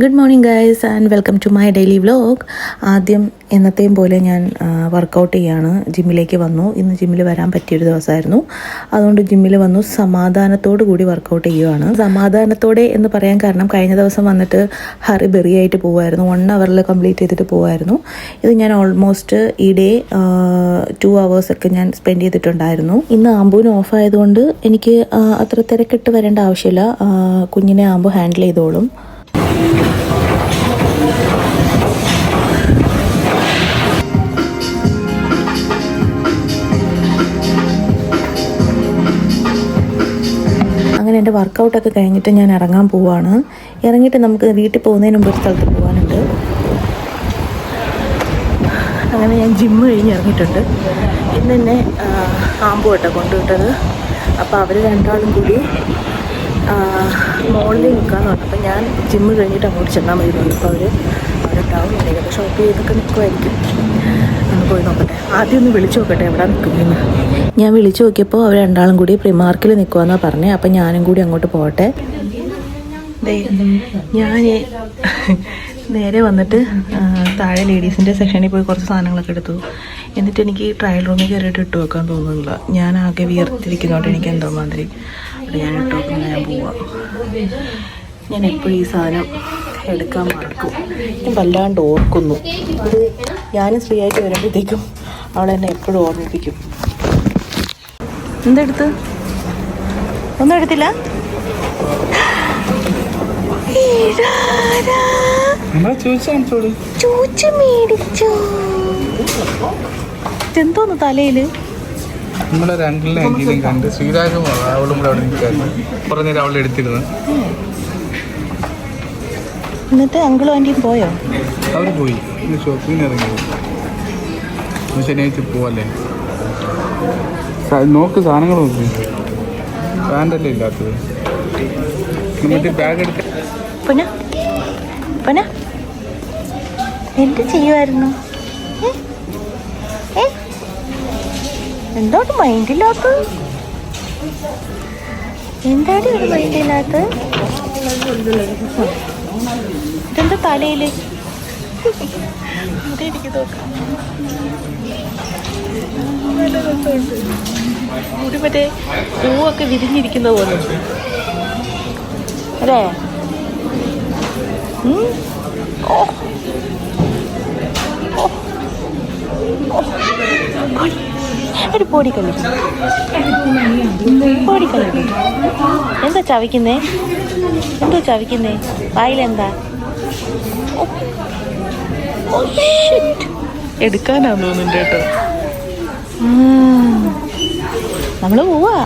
Good morning guys and welcome to my daily vlog. ആദ്യം എന്നത്തെയും പോലെ ഞാൻ വർക്കൗട്ട് ചെയ്യാണ്. ജിമ്മിലേക്ക് വന്നു. ഇന്ന് ജിമ്മിൽ വരാൻ പറ്റിയൊരു ദിവസമായിരുന്നു. അതുകൊണ്ട് ജിമ്മിൽ വന്നു സമാധാനത്തോടു കൂടി വർക്കൗട്ട് ചെയ്യുകയാണ്. സമാധാനത്തോടെ എന്ന് പറയാൻ കാരണം കഴിഞ്ഞ ദിവസം വന്നിട്ട് ഹറി ബെറി ആയിട്ട് പോകുമായിരുന്നു. 1 hour കംപ്ലീറ്റ് ചെയ്തിട്ട് പോകുമായിരുന്നു. ഇത് ഞാൻ ഓൾമോസ്റ്റ് ഈ ഡേ 2 hours ഒക്കെ ഞാൻ സ്പെൻഡ് ചെയ്തിട്ടുണ്ടായിരുന്നു. ഇന്ന് ആമ്പൂന് ഓഫ് ആയതുകൊണ്ട് എനിക്ക് അത്ര തിരക്കിട്ട് വരേണ്ട ആവശ്യമില്ല. കുഞ്ഞിനെ ആമ്പു ഹാൻഡിൽ ചെയ്തോളും. അങ്ങനെ എൻ്റെ വർക്കൗട്ടൊക്കെ കഴിഞ്ഞിട്ട് ഞാൻ ഇറങ്ങാൻ പോവാണ്. ഇറങ്ങിയിട്ട് നമുക്ക് വീട്ടിൽ പോകുന്നതിന് മുമ്പ് ഒരു സ്ഥലത്ത് പോകാനുണ്ട്. അങ്ങനെ ഞാൻ ജിമ്മ് കഴിഞ്ഞ് ഇറങ്ങിയിട്ടുണ്ട്. ഇന്ന് എന്നെ ആമ്പു കേട്ടോ കൊണ്ടുവിട്ടത്. അപ്പോൾ അവർ രണ്ടാളും കൂടി മോളിൽ നിൽക്കാമെന്ന് പറഞ്ഞു. അപ്പോൾ ഞാൻ ജിമ്മ് കഴിഞ്ഞിട്ട് അങ്ങോട്ട് ചെന്നാൽ മതി തോന്നി. അപ്പോൾ അവിടെ ടൗണിലേക്ക് ഷോപ്പ് ചെയ്തൊക്കെ നിൽക്കുമായിരിക്കും. ഒന്ന് പോയി നോക്കട്ടെ. ആദ്യം ഒന്ന് വിളിച്ചു നോക്കട്ടെ എവിടെ നിൽക്കുന്നതെന്ന്. ഞാൻ വിളിച്ചു നോക്കിയപ്പോൾ അവർ രണ്ടാളും കൂടി പ്രിമാർക്കിൽ നിൽക്കുമെന്നാണ് പറഞ്ഞത്. അപ്പം ഞാനും കൂടി അങ്ങോട്ട് പോകട്ടെ. ഞാൻ നേരെ വന്നിട്ട് താഴെ ലേഡീസിൻ്റെ സെക്ഷനിൽ പോയി കുറച്ച് സാധനങ്ങളൊക്കെ എടുത്തു. എന്നിട്ട് എനിക്ക് ട്രയൽ റൂമിൽ കയറിയിട്ട് ഇട്ട് വെക്കാൻ തോന്നുന്നില്ല. ഞാൻ ആകെ വിയർത്തിരിക്കുന്നതുകൊണ്ട് എനിക്ക് എന്തോ മാതിരി. അത് ഞാൻ ഇട്ട് വെക്കുന്ന ഞാൻ പോവാം. ഞാൻ എപ്പോഴും ഈ സാധനം എടുക്കാൻ മറക്കും. ഞാൻ വല്ലാണ്ട് ഓർക്കുന്നു. ഞാനും ഫ്രീ ആയിട്ട് വരുമ്പോഴത്തേക്കും അവളെന്നെ എപ്പോഴും ഓർമ്മിപ്പിക്കും. എന്തെടുത്ത്? ഒന്നും എടുത്തില്ല. എന്തോന്ന് തലയില്? കണ്ട് ശ്രീരാജും അവളും കൂടെ അവിടെ നിൽക്കായിരുന്നു. കുറേ നേരം അവളെ എടുത്തിരുന്നു. എന്നിട്ട് അങ്കിളും ആൻറ്റിയും പോയോ? അവർ പോയി. ഷോപ്പിങ്ങിന് ഇറങ്ങി. ശനിയാഴ്ച പോവല്ലേ. നോക്ക് സാധനങ്ങൾ നോക്ക്. പാൻ്റല്ലേ ഇല്ലാത്തത്. മറ്റേ ബാഗ് എടുക്ക. എന്ത് ചെയ്യുമായിരുന്നു? എന്തോട്ട് മൈൻഡില്ലാത്ത? എന്താടി ഒരു മൈൻഡില്ലാത്ത? ഇതെന്താ തലയില്? മുടി മറ്റേ പൂവൊക്കെ വിരിഞ്ഞിരിക്കുന്ന പോലെ അല്ലേ? ഒരു പൊടിക്കല്ലേ എന്താ ചവയ്ക്കുന്നേ? എന്തോ ചവയ്ക്കുന്നേ? വായിലെന്താ? എടുക്കാനാന്ന് തോന്നുന്നുണ്ട് കേട്ടോ. നമ്മള് പോവാ.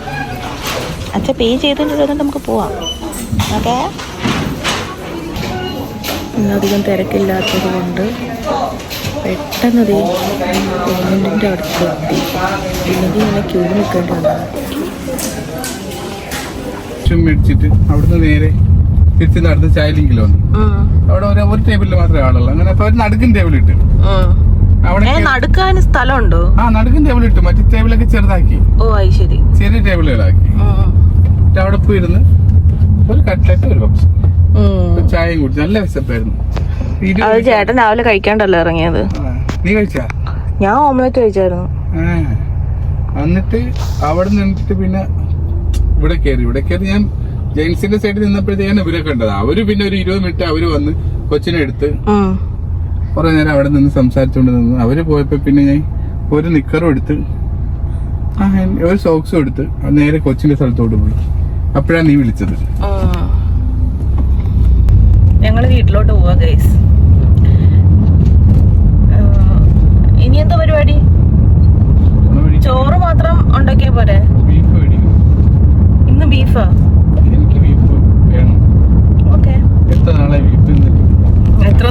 അച്ഛൻ പേ ചെയ്തിട്ട് നമുക്ക് പോവാം. ഓക്കെ. ഇന്നധികം തിരക്കില്ലാത്തത് കൊണ്ട് പെട്ടെന്ന് പേയ്മെൻറ്റിൻ്റെ അടുത്ത് എത്തി. ഇല്ലെങ്കിൽ ഇങ്ങനെ ക്യൂ നിൽക്കേണ്ടി വന്നത്. മേടിച്ചിട്ട് അവിടുന്ന് നേരെ തിരിച്ച് നടന്ന് ചായലിങ്കിൽ വന്നു. അവിടെ ഒരു ടേബിളിൽ മാത്രമേ ആളുള്ളൂ. അങ്ങനെ അപ്പൊ നടുക്കും ടേബിൾ ഇട്ട് അവിടെ നടക്കാൻ സ്ഥലമുണ്ടോ? നടുക്കും ടേബിൾ ഇട്ടു. മറ്റേ ടേബിളൊക്കെ ചെറുതാക്കി. ശരി. ചെറിയ ടേബിളുകളാക്കി. അവിടെ പോയിരുന്ന് ഒരു കട്ട്ലറ്റ് ഒരു പപ്സ് ചായയും കുടിച്ചു. നല്ല വിശപ്പായിരുന്നു. ചേട്ടൻ രാവിലെ കഴിക്കാണ്ടല്ലോ ഇറങ്ങിയത്. നീ കഴിച്ചാ? ഞാൻ ഓംലെറ്റ് കഴിച്ചായിരുന്നു. എന്നിട്ട് അവിടെ നിന്നിട്ട് പിന്നെ ഇവിടെ കയറി ഞാൻ ജെയിൻസിന്റെ സൈഡിൽ നിന്നപ്പോഴത്തേക്കാണ് ഇവരെ കണ്ടത്. അവര് പിന്നെ ഒരു 20 മിനിറ്റ് അവര് വന്ന് കൊച്ചിനെ എടുത്ത് കുറെ നേരം അവിടെ നിന്ന് സംസാരിച്ചുകൊണ്ട് നിന്ന്. അവര് പോയപ്പോ പിന്നെ ഞാൻ ഒരു നിക്കറും എടുത്ത് ഒരു സോക്സും എടുത്ത് നേരെ കൊച്ചിന്റെ സ്ഥലത്തോട്ട് പോയി. അപ്പോഴാണ് നീ വിളിച്ചത്. ഞങ്ങള് വീട്ടിലോട്ട് പോവാ ഗൈസ്. ഇനി എന്താ പരിപാടി? ചോറ് മാത്രം ഉണ്ടാക്കിയാ പോരെ? ഇന്ന് ബീഫാ? എനിക്ക് ബീഫ് വേണം. ഓക്കെ. എത്ര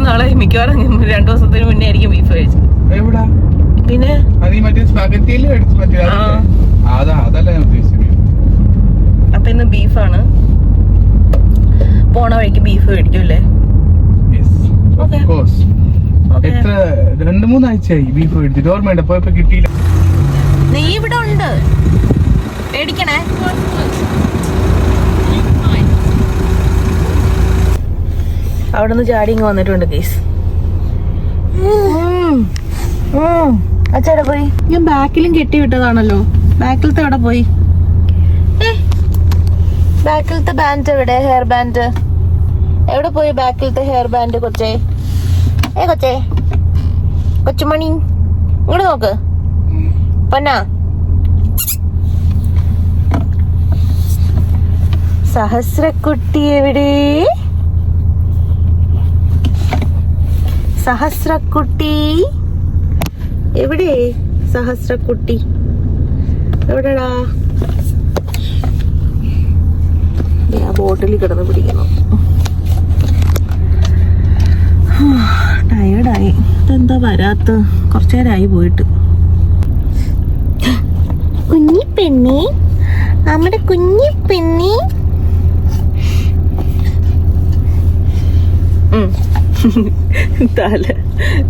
നാളായി? മിക്കവാറും 2 ദിവസത്തിന് മുന്നേ ആയിരിക്കും ബീഫ് കഴിച്ചത്. എവിടാ? പിന്നെ അതല്ല ഞാൻ ഉദ്ദേശിച്ചത്. അപ്പൊ ഇന്ന് ബീഫാണ്. പോണ വഴിക്ക് ബീഫ് മേടിക്കും അല്ലേ? എത്ര 2-3 ആഴ്ചയായി ബീഫ് മേടിച്ചിട്ട്. ഓർമ്മയുണ്ട് പോയപ്പോ കിട്ടിയില്ല. നീ ഇവിടെ ഉണ്ട് മേടിക്കണേ. അവിടെ നിന്ന് ചാടി ഇങ്ങ് വന്നിട്ടുണ്ട് കേസ്. അച്ഛടെ പോയി? ഞാൻ ബാക്കിലും കെട്ടി വിട്ടതാണല്ലോ. ബാക്കിലത്തെ എവിടെ പോയി? ബാക്കിലത്തെ ബാൻഡ് എവിടെ? ഹെയർ ബാൻഡ് എവിടെ പോയി? ബാക്കിലത്തെ ഹെയർ ബാൻഡ് കൊച്ചേ, കൊച്ചേ, കൊച്ചുമണി ഇങ്ങോട്ട് നോക്ക്. പൊന്നാ, സഹസ്രക്കുട്ടി എവിടെ? സഹസ്രക്കുട്ടി എവിടെ? സഹസ്രക്കുട്ടി എവിടെടാ? ആ ബോട്ടിൽ കിടന്ന് പിടിക്കുന്നു. ടയേർഡായി. ഇതെന്താ വരാത്ത? കുറച്ചു നേരമായി പോയിട്ട്. കുഞ്ഞി പെണ്ണി, നമ്മുടെ കുഞ്ഞി പെണ്ണി.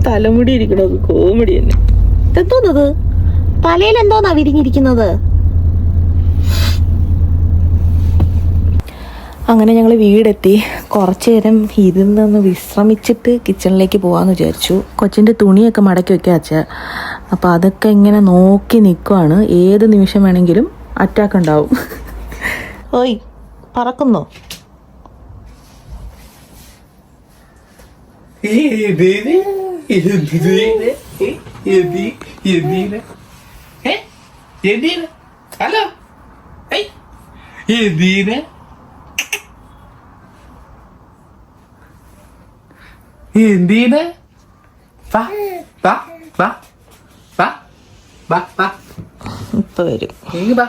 തലമുടി ഇരിക്കണത് കോമഡി തന്നെ. എന്തോന്നത് തലയിൽ? എന്തോന്നാ വിരിഞ്ഞിരിക്കുന്നത്? അങ്ങനെ ഞങ്ങൾ വീടെത്തി. കുറച്ച് നേരം ഇരുന്നൊന്ന് വിശ്രമിച്ചിട്ട് കിച്ചണിലേക്ക് പോകാമെന്ന് വിചാരിച്ചു. കൊച്ചിൻ്റെ തുണിയൊക്കെ മടക്കി വെക്കുക അച്ഛാ. അപ്പോൾ അതൊക്കെ ഇങ്ങനെ നോക്കി നിൽക്കുവാണ്. ഏത് നിമിഷം വേണമെങ്കിലും അറ്റാക്ക് ഉണ്ടാവും. ഓയ് പറക്കുന്നോ? ഹലോ, എന്തിന്? ഇപ്പൊ വരും. എന്താ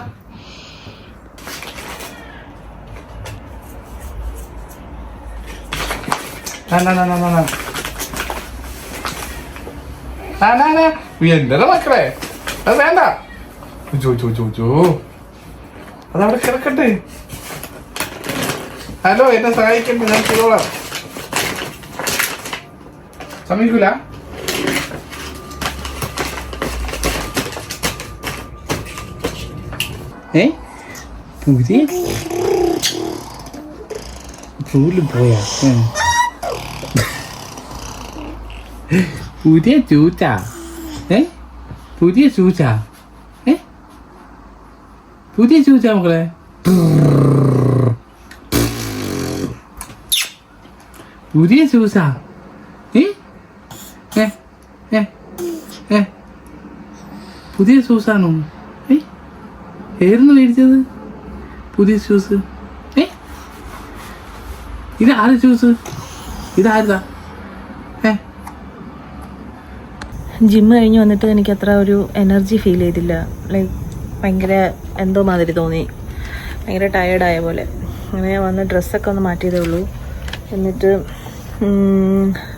മക്കളെ, അത് വേണ്ട. അതവിടെ കിടക്കട്ടെ. ഹലോ, എന്നെ സഹായിക്കണ്ടേ? ഞാൻ ചെയ്തോളാം. സമ്മതിക്കൂല? പുതിയ ചൂല് പോയാ? പുതിയ ചൂച്ച? പുതിയ ചൂച്ച? പുതിയ ചൂച്ച മക്കളെ? പുതിയ ചൂച്ച? പുതിയ ഷൂസാണോ? ഏർന്ന് മേടിച്ചത് പുതിയ ഷൂസ്? ഇത് ആര് ഷൂസ്? ഇതാരുതാ? ജിമ്മ് കഴിഞ്ഞ് വന്നിട്ട് എനിക്ക് അത്ര ഒരു എനർജി ഫീൽ ചെയ്തില്ല. ലൈക്ക് ഭയങ്കര എന്തോ മാതിരി തോന്നി. ഭയങ്കര ടയേർഡായ പോലെ. അങ്ങനെ വന്ന് ഡ്രസ്സൊക്കെ ഒന്ന് മാറ്റിയതേ ഉള്ളൂ. എന്നിട്ട്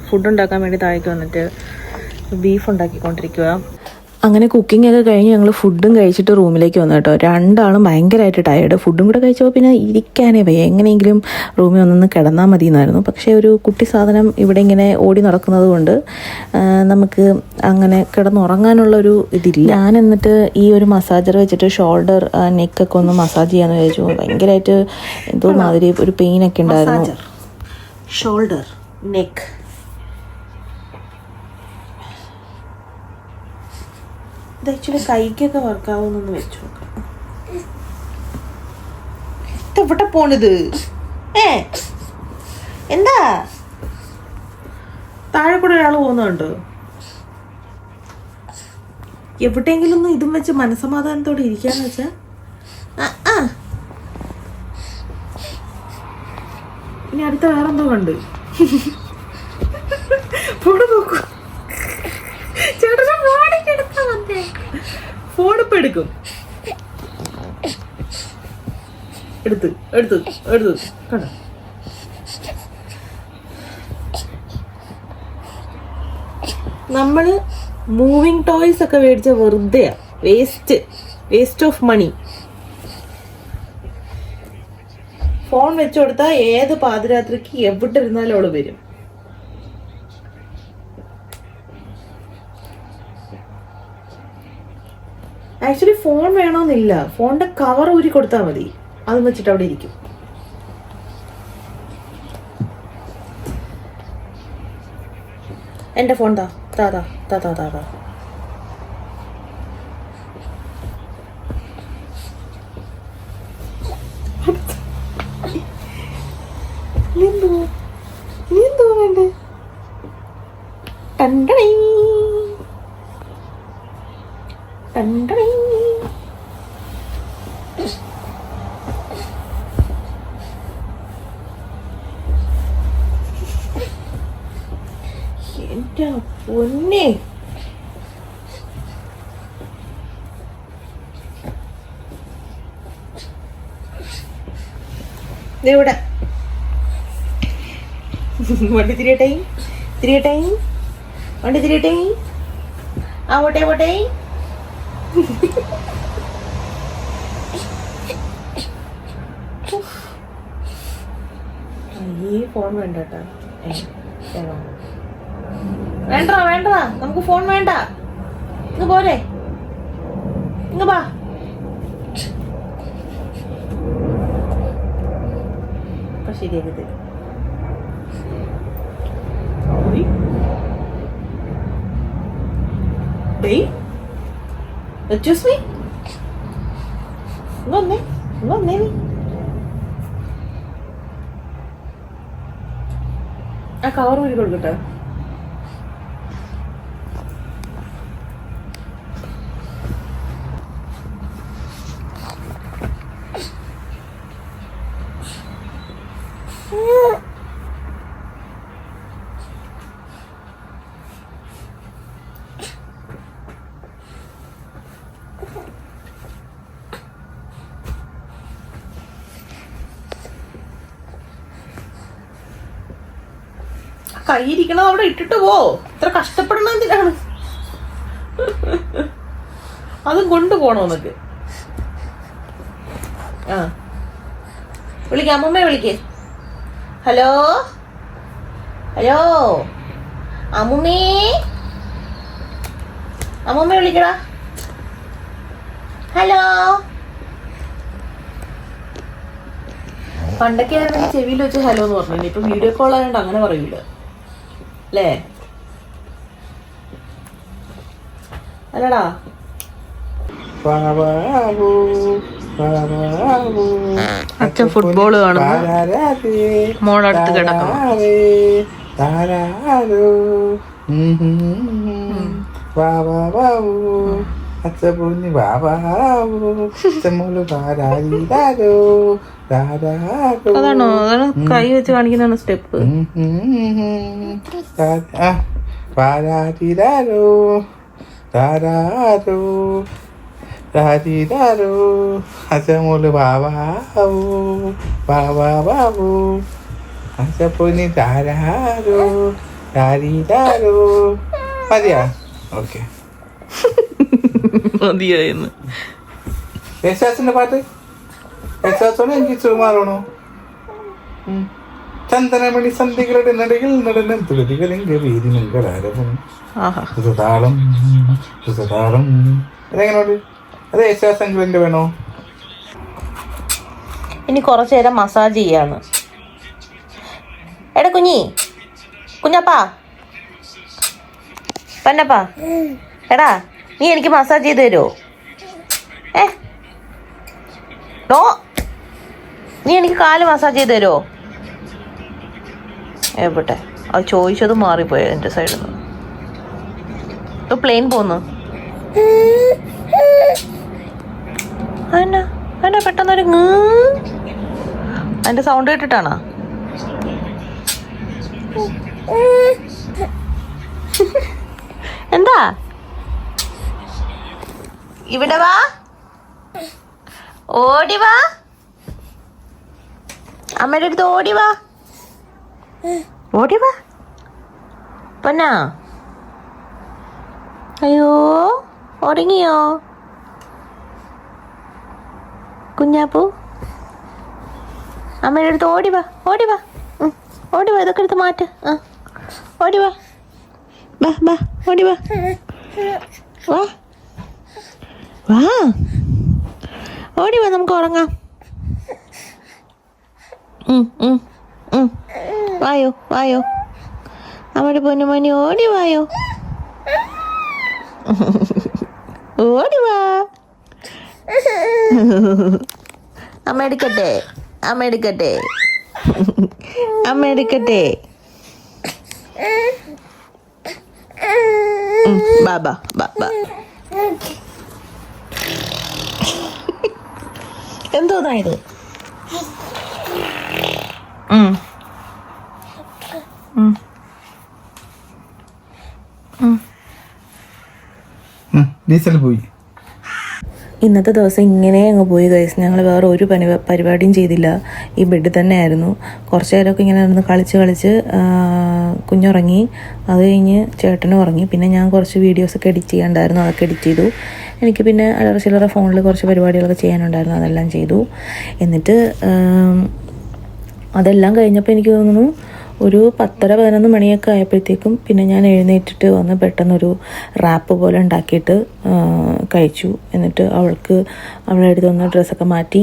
ഫുഡ് ഉണ്ടാക്കാൻ വേണ്ടി താഴേക്ക് വന്നിട്ട് ബീഫ് ഉണ്ടാക്കിക്കൊണ്ടിരിക്കുക. അങ്ങനെ കുക്കിംഗ് ഒക്കെ കഴിഞ്ഞ് ഞങ്ങൾ ഫുഡും കഴിച്ചിട്ട് റൂമിലേക്ക് വന്നു കേട്ടോ. രണ്ടാളും ഭയങ്കരമായിട്ട് ടയേർഡ്. ഫുഡും കൂടെ കഴിച്ചപ്പോൾ പിന്നെ ഇരിക്കാനേ വയ്യ. എങ്ങനെയെങ്കിലും റൂമിൽ വന്നൊന്ന് കിടന്നാൽ മതി എന്നായിരുന്നു. പക്ഷേ ഒരു കുട്ടി സാധനം ഇവിടെ ഇങ്ങനെ ഓടി നടക്കുന്നത് കൊണ്ട് നമുക്ക് അങ്ങനെ കിടന്നുറങ്ങാനുള്ളൊരു ഇതില്ല. ഞാൻ എന്നിട്ട് ഈ ഒരു മസാജർ വെച്ചിട്ട് ഷോൾഡർ നെക്കൊക്കെ ഒന്ന് മസാജ് ചെയ്യാമെന്ന് വിചാരിച്ചു. ഭയങ്കരമായിട്ട് എന്തോ മാതിരി ഒരു പെയിനൊക്കെ ഉണ്ടായിരുന്നു. Shoulder, neck. ഇത് ആക്ച്വലി കൈക്കൊക്കെ വർക്കാവുന്നൊന്ന് വെച്ചു നോക്കാം. എവിടെ പോണിത്? എന്താ താഴെ കൂടെ ഒരാൾ പോകുന്നുണ്ട്? എവിടെയെങ്കിലും ഒന്ന് ഇതും വെച്ച് മനസമാധാനത്തോടെ ഇരിക്കാന്ന് വെച്ചാ ഇനി അടുത്ത വേറെന്തോ കണ്ട് ഫോണ് നോക്കൂ. ചേട്ടനെ ഫോണിക്കെടുത്താ വന്നേ. ഫോണിപ്പോ എടുക്കും. എടുത്ത് കണ്ടോ? നമ്മള് മൂവിങ് ടോയ്സ് ഒക്കെ മേടിച്ച വെറുതെയാ. Waste of money. ഫോൺ വെച്ചു കൊടുത്താൽ ഏത് പാതിരാത്രിക്ക് എവിടെ ഇരുന്നാലും അവള് വരും. ആക്ച്വലി ഫോൺ വേണമെന്നില്ല. ഫോണിന്റെ കവർ ഊരി കൊടുത്താൽ മതി. അത് വെച്ചിട്ട് അവിടെ ഇരിക്കും. എൻ്റെ ഫോൺ താ താ താ താ താ താ താ. എന്തോ വേണ്ടേ? ടണ്ടണി ടണ്ടണി. എൻ്റെ പൊന്നെ, ഇവിടെ വണ്ടി തിരിയട്ടെ തിരിയട്ടെ, വണ്ടി തിരിയട്ടെ. ആ പോട്ടെ പോട്ടെ. ഈ ഫോൺ വേണ്ട കേട്ടോ. വേണ്ട വേണ്ട, നമുക്ക് ഫോൺ വേണ്ട. ഇങ്ങ് പോരെ, ഇങ്ങ് വാ. അപ്പൊ ശരിയാക്കി തരും. Excuse me? ഇങ്ങൊന്നേ, ഇങ്ങൊന്നേ. ആ കവർ ഊരി കൊടുക്കട്ടെ. കൈയിരിക്കണത് അവിടെ ഇട്ടിട്ട് പോ. ഇത്ര കഷ്ടപ്പെടണ എന്തിനാണ്? അതും കൊണ്ടുപോണോ എന്നൊക്കെ. ആ വിളിക്ക, അമ്മമ്മയെ വിളിക്കേ. ഹലോ ഹലോ അമ്മുമ്മേ, അമ്മുമ്മയെ വിളിക്കടാ. ഹലോ. പണ്ടൊക്കെ ആയിരുന്നെങ്കിൽ ചെവിയിൽ വെച്ച് ഹലോ എന്ന് പറഞ്ഞു. ഇപ്പൊ വീഡിയോ കോൾ ആയതുകൊണ്ട് അങ്ങനെ പറയൂല അല്ലേ? അല്ലടാ. അച്ഛൻ ഫുട്ബോൾ കാണുന്നു, മോളടുത്ത് കിടക്കുന്നു. അതാണോ? അതാണ് കൈ വെച്ച് കാണിക്കുന്നതാണ് സ്റ്റെപ്പ്. അച്ഛമോള് ബാബാവൂ ബാബാബാബു അച്ഛപ്പൊന്നി താരാരോ താരീതാരോ. മതിയാ? ഓക്കെ, മതിയായിരുന്നു. യേശുദാസിന്റെ പാട്ട് യേശുദാസാണോ എനിക്ക് ചുമാറാണോ? ചന്ദനമണി സന്ധികളുടെ നടുകിൽ നടനം തുളതികളിന്റെ വീരിനങ്കളാരവും താളം താളം. അതെങ്ങനെയുണ്ട്? അത് യേശുദാസെങ്കിലിന്റെ വേണോ? ഇനി കുറച്ചു നേരം മസാജ് ചെയ്യാണ്. എടാ കുഞ്ഞപ്പാ പന്നപ്പാ, എടാ നീ എനിക്ക് മസാജ് ചെയ്ത് തരുമോ? നോ, നീ എനിക്ക് കാല് മസാജ് ചെയ്ത് തരുമോ? എവിടെ അത് ചോദിച്ചത് മാറിപ്പോയോ എൻ്റെ സൈഡിൽ നിന്ന്. ഇപ്പൊ പ്ലെയിൻ പോന്നു. അതെന്നാ അതെന്നാ പെട്ടെന്നൊരു അതിന്റെ സൗണ്ട് കേട്ടിട്ടാണോ? എന്താ? ഇവിടെ വാ, ഓടി വാ, അമ്മയുടെ അടുത്ത് ഓടി വാ, ഓടി വാ പൊന്നാ. അയ്യോ ഉറങ്ങിയോ കുഞ്ഞാപ്പൂ? അമ്മയുടെ അടുത്ത് ഓടി വാ, ഓടി വാ, ഓടി വാ, ഇതൊക്കെ എടുത്ത് മാറ്റ്. ഓടി വാ, വാ വാ, ഓടി വാ, വാ വാ, ഓടി വാ, നമുക്ക് ഉറങ്ങാം. വായോ വായോ, അമ്മയുടെ പൊന്നുമോനി ഓടി വായോ, ഓടി വാ. അമ്മ എടുക്കട്ടെ, അമ്മ എടുക്കട്ടെ, അമ്മ എടുക്കട്ടെ. ബാബാ ബാബാ എന്തോന്നായത്? ഡീസൽ പോയി. ഇന്നത്തെ ദിവസം ഇങ്ങനെ അങ്ങ് പോയി ഗൈസ്. ഞങ്ങൾ വേറെ ഒരു പരിപാടിയും ചെയ്തില്ല, ഈ ബെഡിൽ തന്നെ ആയിരുന്നു. കുറച്ച് നേരമൊക്കെ ഇങ്ങനെ നടന്ന് കളിച്ച് കുഞ്ഞുറങ്ങി. അത് കഴിഞ്ഞ് ചേട്ടനും ഉറങ്ങി. പിന്നെ ഞാൻ കുറച്ച് വീഡിയോസൊക്കെ എഡിറ്റ് ചെയ്യാനുണ്ടായിരുന്നു, അതൊക്കെ എഡിറ്റ് ചെയ്തു. എനിക്ക് പിന്നെ അല്ലറ ചില്ലറ ഫോണിൽ കുറച്ച് പരിപാടികളൊക്കെ ചെയ്യാനുണ്ടായിരുന്നു, അതെല്ലാം ചെയ്തു. എന്നിട്ട് അതെല്ലാം കഴിഞ്ഞപ്പോൾ എനിക്ക് തോന്നുന്നു ഒരു 10-11 മണിയൊക്കെ ആയപ്പോഴത്തേക്കും പിന്നെ ഞാൻ എഴുന്നേറ്റിട്ട് വന്ന് പെട്ടെന്നൊരു റാപ്പ് പോലെ ഉണ്ടാക്കിയിട്ട് കഴിച്ചു. എന്നിട്ട് അവളെ അടുത്ത് വന്ന് ഡ്രസ്സൊക്കെ മാറ്റി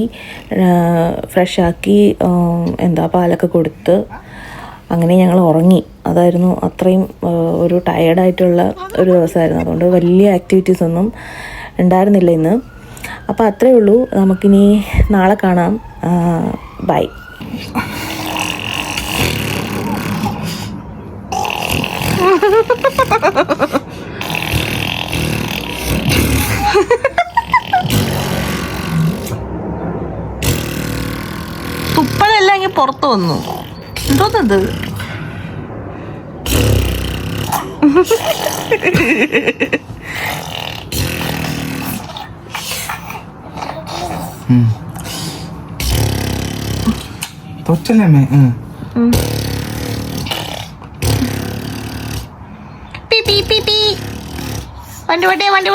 ഫ്രഷാക്കി പാലൊക്കെ കൊടുത്ത് അങ്ങനെ ഞങ്ങൾ ഉറങ്ങി. അതായിരുന്നു അത്രയും ഒരു ടയേർഡായിട്ടുള്ള ഒരു ദിവസമായിരുന്നു. അതുകൊണ്ട് വലിയ ആക്ടിവിറ്റീസ് ഒന്നും ഉണ്ടായിരുന്നില്ല ഇന്ന്. അപ്പോൾ അത്രയേ ഉള്ളൂ. നമുക്കിനി നാളെ കാണാം. ബൈ. തുപ്പലെല്ലാം ഇങ്ങനെ പുറത്ത് വന്നു. എന്തോന്നത്? തൊച്ചല്ലേ വണ്ടി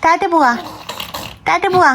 ടാറ്റ പോവാ.